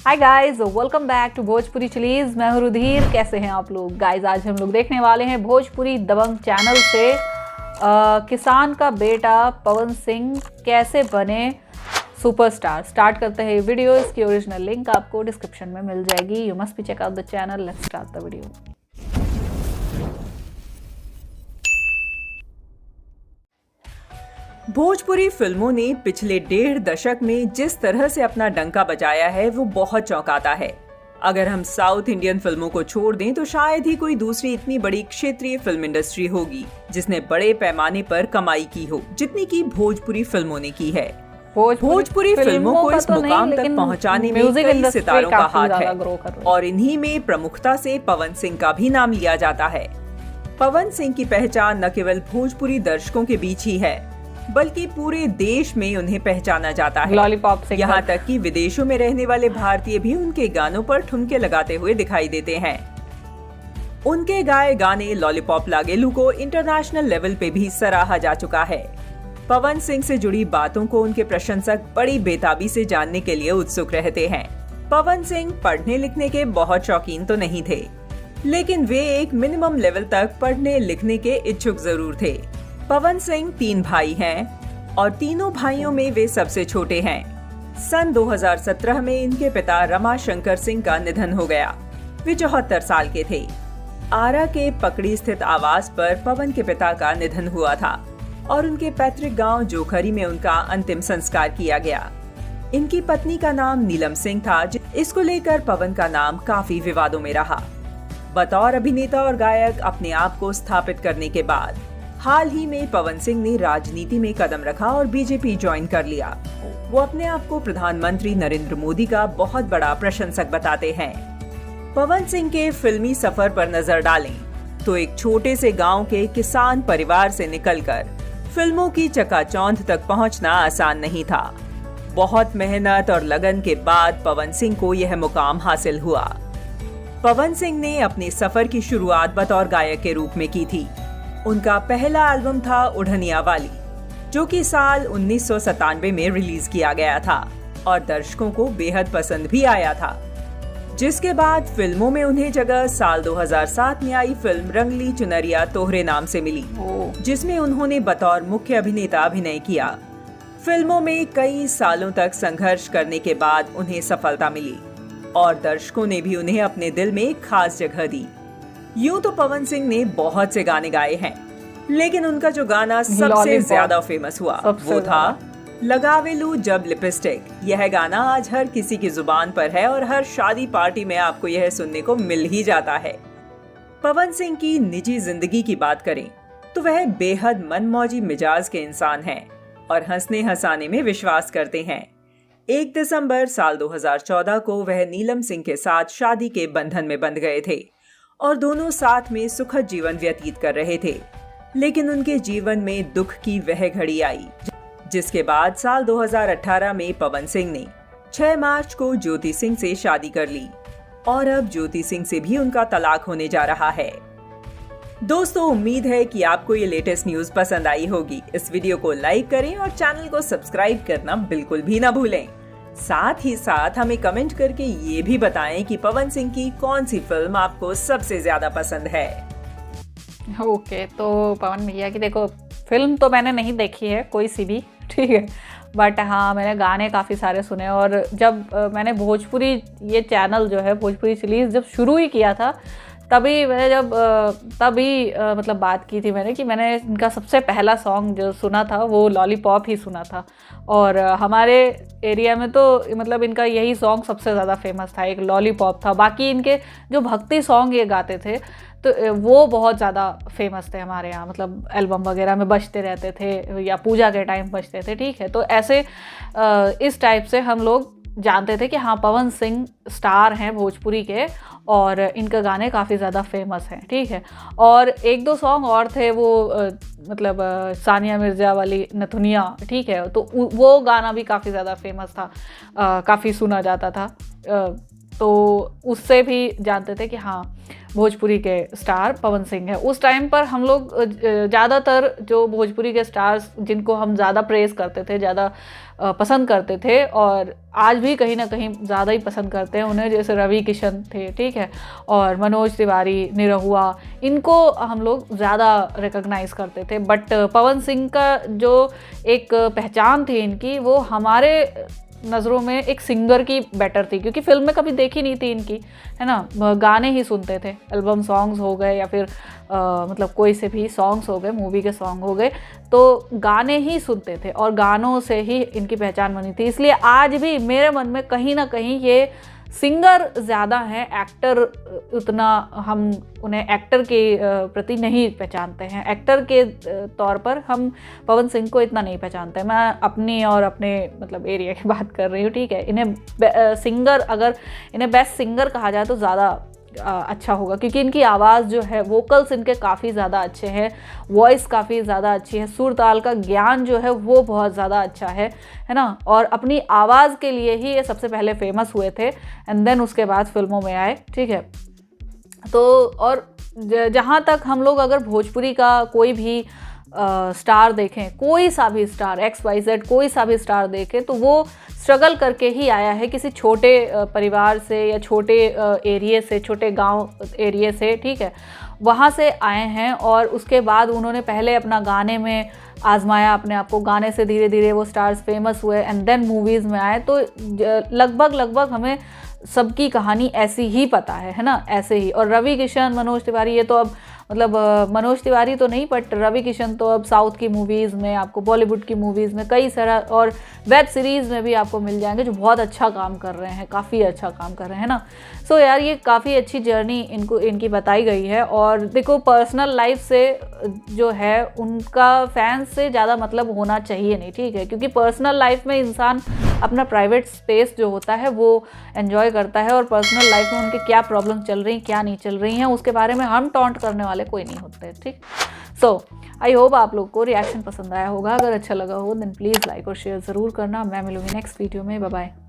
Hi guys, welcome back to Bhojpuri chillies. मैं हूं रुधिर। कैसे हैं आप लोग गाइस? आज हम लोग देखने वाले हैं भोजपुरी दबंग चैनल से किसान का बेटा पवन सिंह कैसे बने सुपरस्टार। स्टार्ट करते हैं ये वीडियो। इसकी ओरिजिनल लिंक आपको डिस्क्रिप्शन में मिल जाएगी। You must be check out the channel. Let's start the video. Bhojpuri फिल्मों ने पिछले 1.5 दशक में जिस तरह से अपना डंका बजाया है वो बहुत चौंकाता है। अगर हम साउथ इंडियन फिल्मों को छोड़ दें तो शायद ही कोई दूसरी इतनी बड़ी क्षेत्रीय फिल्म इंडस्ट्री होगी जिसने बड़े पैमाने पर कमाई की हो जितनी की भोजपुरी फिल्मों ने की है। भोजपुरी फिल्मों को इस मुकाम तक पहुंचाने में कई सितारों का हाथ है और इन्हीं में प्रमुखता से पवन सिंह का भी नाम लिया जाता है। पवन सिंह की पहचान न केवल भोजपुरी दर्शकों के बीच ही है बल्कि पूरे देश में उन्हें पहचाना जाता है। Lollipop singer. यहाँ तक कि विदेशों में रहने वाले भारतीय भी उनके गानों पर ठुमके लगाते हुए दिखाई देते हैं। उनके गाए गाने लॉलीपॉप लागेलू को इंटरनेशनल लेवल पे भी सराहा जा चुका है। पवन सिंह से जुड़ी बातों को उनके प्रशंसक बड़ी बेताबी से जानने के लिए उत्सुक रहते हैं। पवन सिंह पढ़ने लिखने के बहुत शौकीन तो नहीं थे, लेकिन वे एक मिनिमम लेवल तक पढ़ने लिखने के इच्छुक जरूर थे। पवन सिंह 3 भाई हैं और तीनों भाइयों में वे सबसे छोटे हैं। सन 2017 में इनके पिता रमाशंकर सिंह का निधन हो गया। वे 74 साल के थे। आरा के पकड़ी स्थित आवास पर पवन के पिता का निधन हुआ था और उनके पैतृक गांव जोखरी में उनका अंतिम संस्कार किया गया। इनकी पत्नी का नाम नीलम सिंह था। इसको लेकर पवन का नाम काफी विवादों में रहा। बतौर अभिनेता और गायक अपने आप को स्थापित करने के बाद हाल ही में पवन सिंह ने राजनीति में कदम रखा और बीजेपी ज्वाइन कर लिया। वो अपने आप को प्रधानमंत्री नरेंद्र मोदी का बहुत बड़ा प्रशंसक बताते हैं। पवन सिंह के फिल्मी सफर पर नजर डालें तो एक छोटे से गांव के किसान परिवार से निकलकर फिल्मों की चकाचौंध तक पहुंचना आसान नहीं था। बहुत मेहनत और लगन के बाद पवन सिंह को यह मुकाम हासिल हुआ। पवन सिंह ने अपने सफर की शुरुआत बतौर गायक के रूप में की थी। उनका पहला एल्बम था उड़निया वाली, जो कि साल 1997 में रिलीज किया गया था और दर्शकों को बेहद पसंद भी आया था। जिसके बाद फिल्मों में उन्हें जगह साल 2007 में आई फिल्म रंगली चुनरिया तोहरे नाम से मिली, जिसमें उन्होंने बतौर मुख्य अभिनेता अभिनय किया। फिल्मों में कई सालों तक संघर्ष करने के बाद उन्हें सफलता मिली और दर्शकों ने भी उन्हें अपने दिल में एक खास जगह दी। यूं तो पवन सिंह ने बहुत से गाने गाए हैं, लेकिन उनका जो गाना सबसे ज्यादा फेमस हुआ वो था लगावेलू जब लिपस्टिक। यह गाना आज हर किसी की जुबान पर है और हर शादी पार्टी में आपको यह सुनने को मिल ही जाता है। पवन सिंह की निजी जिंदगी की बात करें तो वह बेहद मनमौजी मिजाज के इंसान हैं और हंसने हंसाने में विश्वास करते हैं। 1 दिसंबर साल 2014 को वह नीलम सिंह के साथ शादी के बंधन में बंध गए थे और दोनों साथ में सुखद जीवन व्यतीत कर रहे थे। लेकिन उनके जीवन में दुख की वह घड़ी आई जिसके बाद साल 2018 में पवन सिंह ने 6 मार्च को ज्योति सिंह से शादी कर ली और अब ज्योति सिंह से भी उनका तलाक होने जा रहा है। दोस्तों, उम्मीद है कि आपको ये लेटेस्ट न्यूज पसंद आई होगी। इस वीडियो को लाइक करें और चैनल को सब्सक्राइब करना बिल्कुल भी ना भूलें। साथ ही साथ हमें कमेंट करके ये भी बताएं कि पवन सिंह की कौन सी फिल्म आपको सबसे ज्यादा पसंद है। ओके, तो पवन भैया की देखो फिल्म तो मैंने नहीं देखी है कोई सी भी, ठीक है, बट हाँ मैंने गाने काफ़ी सारे सुने। और जब मैंने भोजपुरी ये चैनल जो है भोजपुरी सीरीज जब शुरू ही किया था तभी मैंने मतलब बात की थी मैंने कि मैंने इनका सबसे पहला सॉन्ग जो सुना था वो लॉलीपॉप ही सुना था। और हमारे एरिया में तो मतलब इनका यही सॉन्ग सबसे ज़्यादा फेमस था, एक लॉलीपॉप था। बाकी इनके जो भक्ति सॉन्ग ये गाते थे तो वो बहुत ज़्यादा फेमस थे हमारे यहाँ, मतलब एल्बम वगैरह में बजते रहते थे या पूजा के टाइम बजते थे, ठीक है। तो ऐसे इस टाइप से हम लोग जानते थे कि हाँ पवन सिंह स्टार हैं भोजपुरी के और इनके गाने काफ़ी ज़्यादा फेमस हैं, ठीक है। और 1-2 सॉन्ग और थे वो मतलब सानिया मिर्ज़ा वाली नथुनिया, ठीक है, तो वो गाना भी काफ़ी ज़्यादा फेमस था, काफ़ी सुना जाता था। तो उससे भी जानते थे कि हाँ भोजपुरी के स्टार पवन सिंह है। उस टाइम पर हम लोग ज़्यादातर जो भोजपुरी के स्टार्स जिनको हम ज़्यादा प्रेज़ करते थे, ज़्यादा पसंद करते थे और आज भी कहीं ना कहीं ज़्यादा ही पसंद करते हैं उन्हें, जैसे रवि किशन थे, ठीक है, और मनोज तिवारी, निरहुआ, इनको हम लोग ज़्यादा रिकॉग्नाइज़ करते थे। बट पवन सिंह का जो एक पहचान थी इनकी, वो हमारे नज़रों में एक सिंगर की बेटर थी, क्योंकि फिल्म में कभी देखी नहीं थी इनकी, है ना, गाने ही सुनते थे, एल्बम सॉन्ग्स हो गए या फिर मतलब कोई से भी सॉन्ग्स हो गए, मूवी के सॉन्ग हो गए, तो गाने ही सुनते थे और गानों से ही इनकी पहचान बनी थी। इसलिए आज भी मेरे मन में कहीं ना कहीं ये सिंगर ज़्यादा हैं, एक्टर उतना हम उन्हें एक्टर के प्रति नहीं पहचानते हैं। एक्टर के तौर पर हम पवन सिंह को इतना नहीं पहचानते। मैं अपनी और अपने मतलब एरिया की बात कर रही हूँ, ठीक है। इन्हें सिंगर, अगर इन्हें बेस्ट सिंगर कहा जाए तो ज़्यादा अच्छा होगा, क्योंकि इनकी आवाज़ जो है, वोकल्स इनके काफ़ी ज़्यादा अच्छे हैं, वॉइस काफ़ी ज़्यादा अच्छी है, सुर ताल का ज्ञान जो है वो बहुत ज़्यादा अच्छा है ना। और अपनी आवाज़ के लिए ही ये सबसे पहले फेमस हुए थे एंड देन उसके बाद फिल्मों में आए, ठीक है। तो और जहाँ तक हम लोग अगर भोजपुरी का कोई भी स्टार देखें, कोई सा भी स्टार, XYZ कोई सा भी स्टार देखें, तो वो स्ट्रगल करके ही आया है किसी छोटे परिवार से या छोटे एरिया से, छोटे गांव एरिया से, ठीक है, वहाँ से आए हैं। और उसके बाद उन्होंने पहले अपना गाने में आजमाया अपने आप को, गाने से धीरे धीरे वो स्टार्स फेमस हुए एंड देन मूवीज़ में आए। तो लगभग हमें सबकी कहानी ऐसी ही पता है ना, ऐसे ही। और रवि किशन, मनोज तिवारी, ये तो अब मतलब मनोज तिवारी तो नहीं, बट रवि किशन तो अब साउथ की मूवीज़ में, आपको बॉलीवुड की मूवीज़ में, कई सारा और वेब सीरीज़ में भी आपको मिल जाएंगे, जो बहुत अच्छा काम कर रहे हैं, काफ़ी अच्छा काम कर रहे हैं ना। सो यार ये काफ़ी अच्छी जर्नी इनकी बताई गई है। और देखो पर्सनल लाइफ से जो है उनका फैंस से ज़्यादा मतलब होना चाहिए नहीं, ठीक है, क्योंकि पर्सनल लाइफ में इंसान अपना प्राइवेट स्पेस जो होता है वो एंजॉय करता है, और पर्सनल लाइफ में उनके क्या प्रॉब्लम चल रही, क्या नहीं चल रही हैं, उसके बारे में हम टॉन्ट करने वाले कोई नहीं होते, ठीक। सो आई होप आप लोग को रिएक्शन पसंद आया होगा। अगर अच्छा लगा हो देन प्लीज़ लाइक और शेयर ज़रूर करना। मैं मिलूंगी नेक्स्ट वीडियो में। Bye bye.